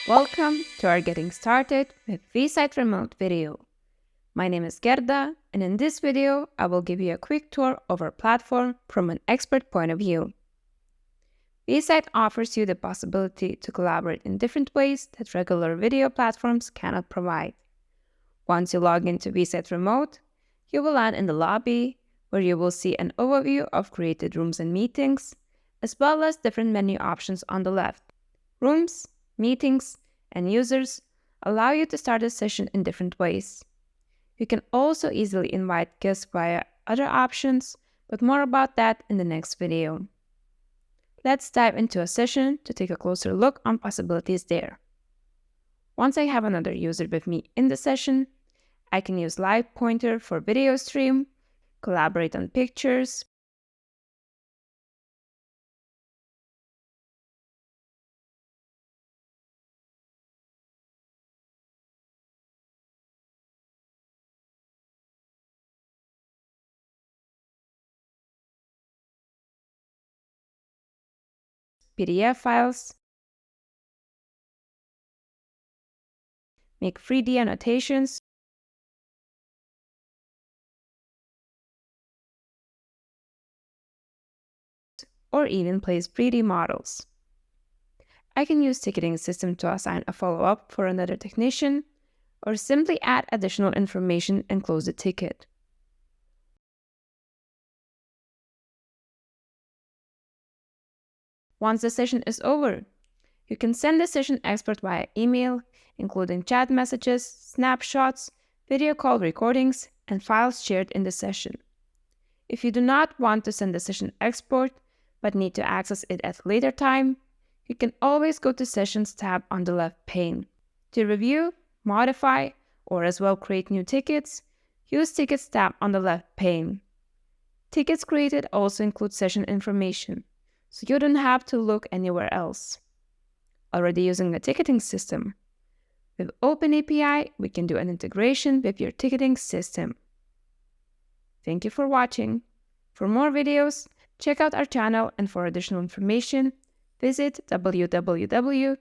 Welcome to our Getting Started with VSight Remote video. My name is Gerda, and in this video, I will give you a quick tour of our platform from an expert point of view. VSight offers you the possibility to collaborate in different ways that regular video platforms cannot provide. Once you log into VSight Remote, you will land in the lobby, where you will see an overview of created rooms and meetings, as well as different menu options on the left. Rooms, meetings, and users allow you to start a session in different ways. You can also easily invite guests via other options, but more about that in the next video. Let's dive into a session to take a closer look on possibilities there. Once I have another user with me in the session, I can use Live Pointer for video stream, collaborate on pictures, PDF files, make 3D annotations, or even place 3D models. I can use ticketing system to assign a follow-up for another technician, or simply add additional information and close the ticket. Once the session is over, you can send the session expert via email, including chat messages, snapshots, video call recordings, and files shared in the session. If you do not want to send the session export, but need to access it at a later time, you can always go to Sessions tab on the left pane. To review, modify, or as well create new tickets, use Tickets tab on the left pane. Tickets created also include session information, so you don't have to look anywhere else. Already using a ticketing system? With OpenAPI, we can do an integration with your ticketing system. Thank you for watching. For more videos, check out our channel, and for additional information, visit www.vsight.io.